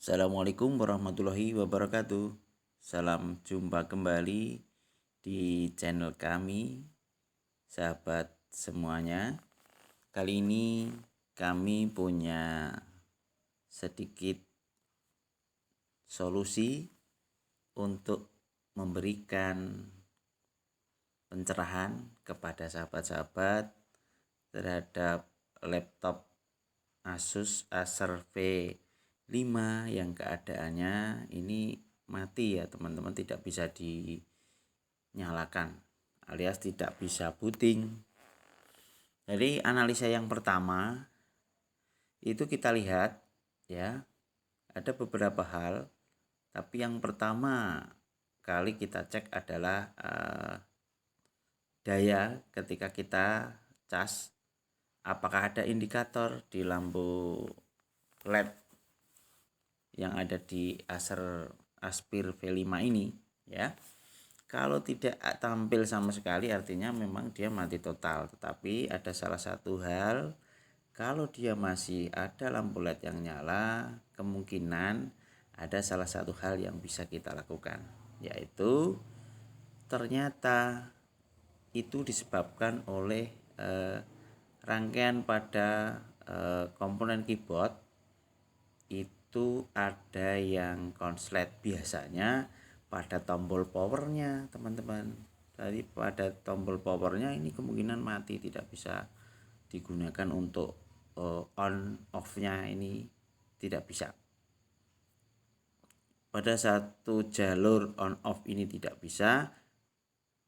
Assalamualaikum warahmatullahi wabarakatuh. Salam jumpa kembali di channel kami, sahabat semuanya. Kali ini kami punya sedikit solusi untuk memberikan pencerahan kepada sahabat-sahabat terhadap laptop Asus Acer V5 yang keadaannya ini mati ya teman-teman, tidak bisa dinyalakan alias tidak bisa booting. Jadi analisa yang pertama itu kita lihat ya, ada beberapa hal, tapi yang pertama kali kita cek adalah daya ketika kita cas. Apakah ada indikator di lampu LED yang ada di Acer Aspir V5 ini ya. Kalau tidak tampil sama sekali artinya memang dia mati total. Tetapi ada salah satu hal, kalau dia masih ada lampu LED yang nyala, kemungkinan ada salah satu hal yang bisa kita lakukan, yaitu ternyata itu disebabkan oleh rangkaian pada komponen keyboard itu ada yang konslet. Biasanya pada tombol powernya teman-teman. Tadi pada tombol powernya ini kemungkinan mati, tidak bisa digunakan untuk on off nya, ini tidak bisa. Pada satu jalur on off ini tidak bisa,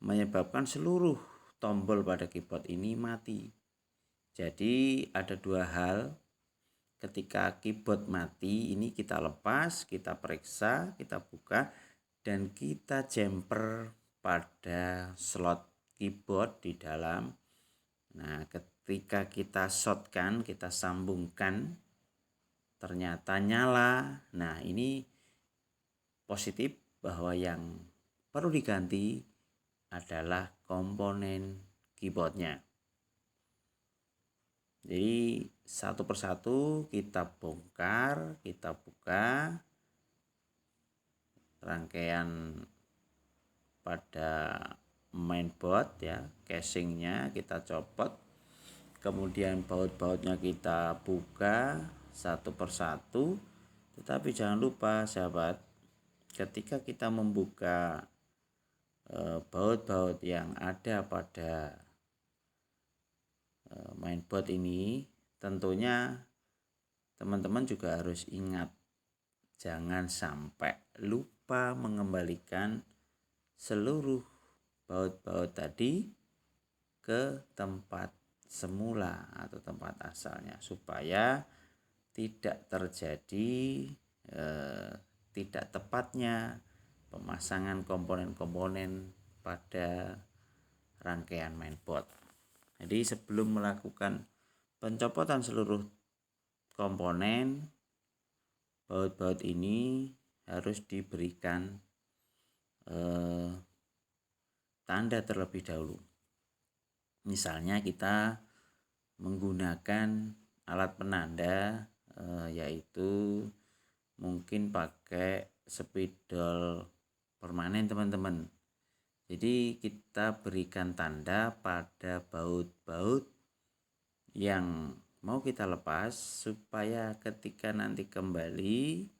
menyebabkan seluruh tombol pada keyboard ini mati. Jadi ada dua hal. Ketika keyboard mati ini kita lepas, kita periksa, kita buka, dan kita jumper pada slot keyboard di dalam. Nah, ketika kita shotkan, kita sambungkan, ternyata nyala. Nah, ini positif bahwa yang perlu diganti adalah komponen keyboardnya. Jadi satu persatu kita bongkar, kita buka rangkaian pada mainboard ya, casingnya kita copot, kemudian baut-bautnya kita buka satu persatu. Tetapi jangan lupa sahabat, ketika kita membuka baut-baut yang ada pada mainboard ini, tentunya teman-teman juga harus ingat, jangan sampai lupa mengembalikan seluruh baut-baut tadi ke tempat semula atau tempat asalnya, supaya tidak terjadi tidak tepatnya pemasangan komponen-komponen pada rangkaian mainboard. Jadi sebelum melakukan pencopotan seluruh komponen, baut-baut ini harus diberikan tanda terlebih dahulu. Misalnya kita menggunakan alat penanda, yaitu mungkin pakai spidol permanen teman-teman. Jadi kita berikan tanda pada baut-baut yang mau kita lepas, supaya ketika nanti kembali,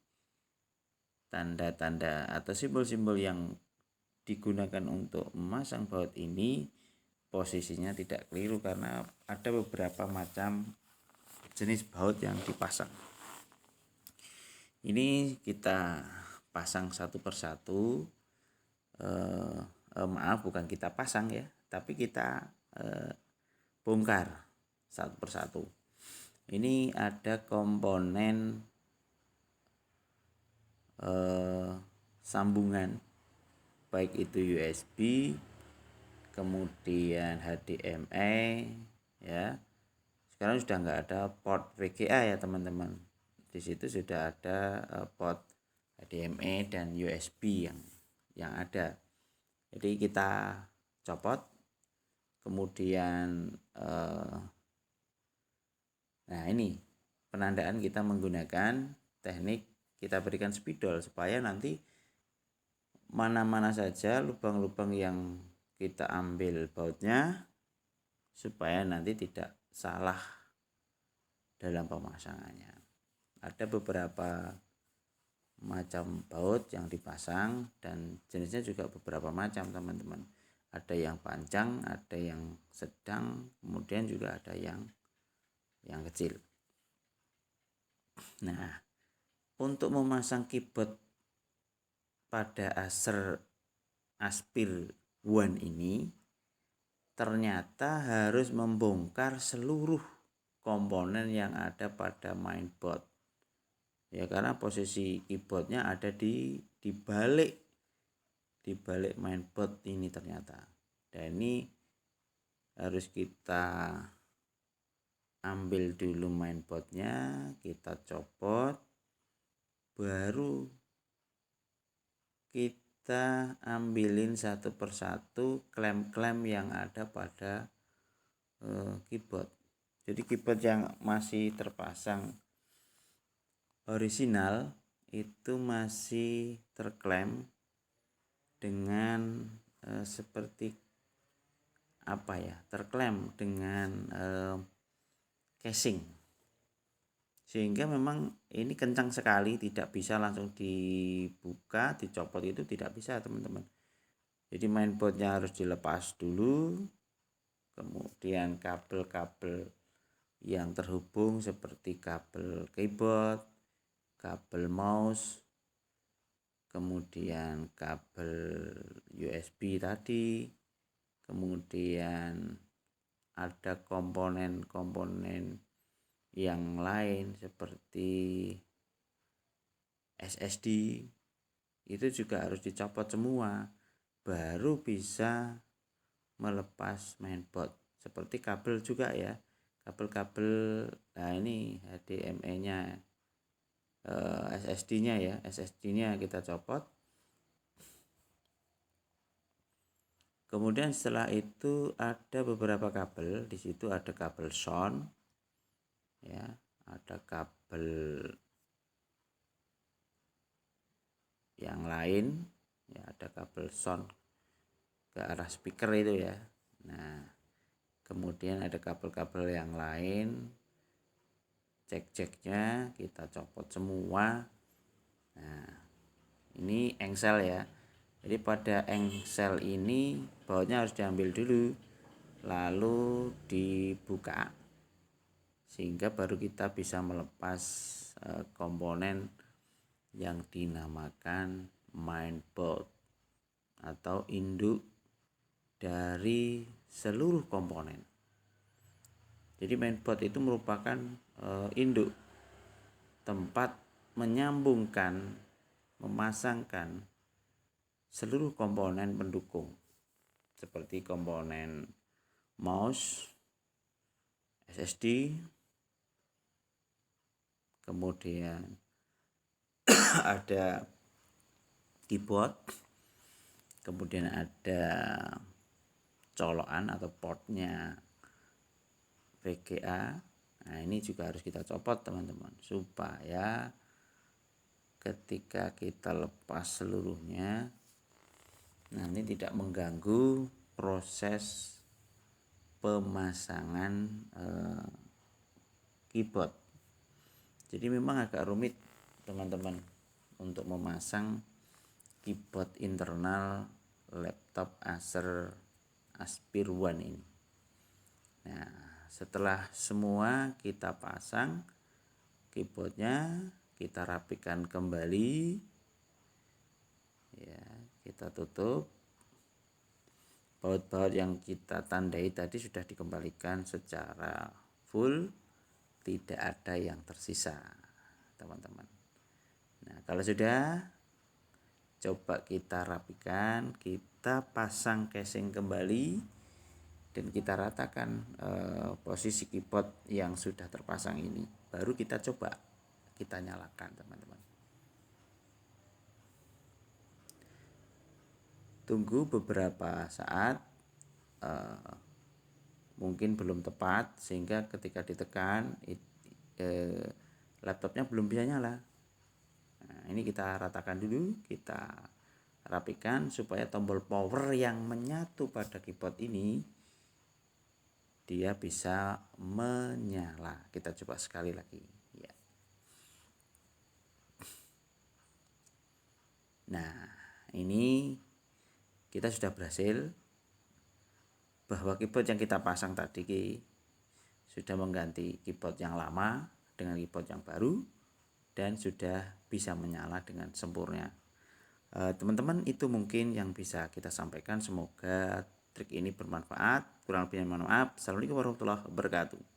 tanda-tanda atau simbol-simbol yang digunakan untuk memasang baut ini posisinya tidak keliru, karena ada beberapa macam jenis baut yang dipasang. Ini kita pasang satu persatu. Maaf, bukan kita pasang ya, tapi kita bongkar satu persatu. Ini ada komponen sambungan, baik itu USB, kemudian HDMI ya. Sekarang sudah nggak ada port VGA ya teman-teman. Di situ sudah ada port HDMI dan USB yang ada. Jadi kita copot, kemudian nah ini penandaan kita menggunakan teknik kita berikan spidol supaya nanti mana-mana saja lubang-lubang yang kita ambil bautnya, supaya nanti tidak salah dalam pemasangannya. Ada beberapa macam baut yang dipasang dan jenisnya juga beberapa macam, teman-teman. Ada yang panjang, ada yang sedang, kemudian juga ada yang kecil. Nah, untuk memasang keyboard pada Acer Aspir One ini ternyata harus membongkar seluruh komponen yang ada pada mainboard. Ya, karena posisi keyboardnya ada di balik mainboard ini ternyata. Dan ini harus kita ambil dulu mainboardnya, kita copot, baru kita ambilin satu persatu klem-klem yang ada pada keyboard. Jadi keyboard yang masih terpasang orisinal itu masih terklem dengan seperti terklem dengan casing, sehingga memang ini kencang sekali, tidak bisa langsung dibuka, dicopot, itu tidak bisa, teman-teman. Jadi mainboardnya harus dilepas dulu, kemudian kabel-kabel yang terhubung seperti kabel keyboard, kabel mouse, kemudian kabel USB tadi, kemudian ada komponen-komponen yang lain seperti SSD, itu juga harus dicopot semua baru bisa melepas mainboard. Seperti kabel juga ya, kabel-kabel, nah ini HDMI nya, SSD nya ya, SSD nya kita copot. Kemudian setelah itu ada beberapa kabel, di situ ada kabel sound ya, ada kabel yang lain ya, ada kabel sound ke arah speaker itu ya. Nah, kemudian ada kabel-kabel yang lain, jack-jacknya kita copot semua. Nah, ini engsel ya. Jadi pada engsel ini bautnya harus diambil dulu, lalu dibuka, sehingga baru kita bisa melepas komponen yang dinamakan mainboard atau induk dari seluruh komponen. Jadi mainboard itu merupakan induk tempat menyambungkan, memasangkan seluruh komponen pendukung seperti komponen mouse, SSD, kemudian ada keyboard, kemudian ada colokan atau portnya VGA. Nah, ini juga harus kita copot, teman-teman, supaya ketika kita lepas seluruhnya nanti tidak mengganggu proses pemasangan keyboard. Jadi memang agak rumit, teman-teman, untuk memasang keyboard internal laptop Acer Aspir One ini. Nah, setelah semua kita pasang keyboardnya, kita rapikan kembali ya, kita tutup. Baut-baut yang kita tandai tadi sudah dikembalikan secara full, tidak ada yang tersisa, teman-teman. Nah, kalau sudah, coba kita rapikan, kita pasang casing kembali, dan kita ratakan posisi keyboard yang sudah terpasang ini. Baru kita coba, kita nyalakan, teman-teman. Tunggu beberapa saat, mungkin belum tepat, sehingga ketika ditekan laptopnya belum bisa nyala. Nah, ini kita ratakan dulu, kita rapikan supaya tombol power yang menyatu pada keyboard ini dia bisa menyala. Kita coba sekali lagi ya. Nah, ini kita sudah berhasil bahwa keyboard yang kita pasang tadi sudah mengganti keyboard yang lama dengan keyboard yang baru dan sudah bisa menyala dengan sempurna. Teman-teman, itu mungkin yang bisa kita sampaikan. Semoga trik ini bermanfaat. Kurang lebihnya mohon maaf. Assalamualaikum warahmatullahi wabarakatuh.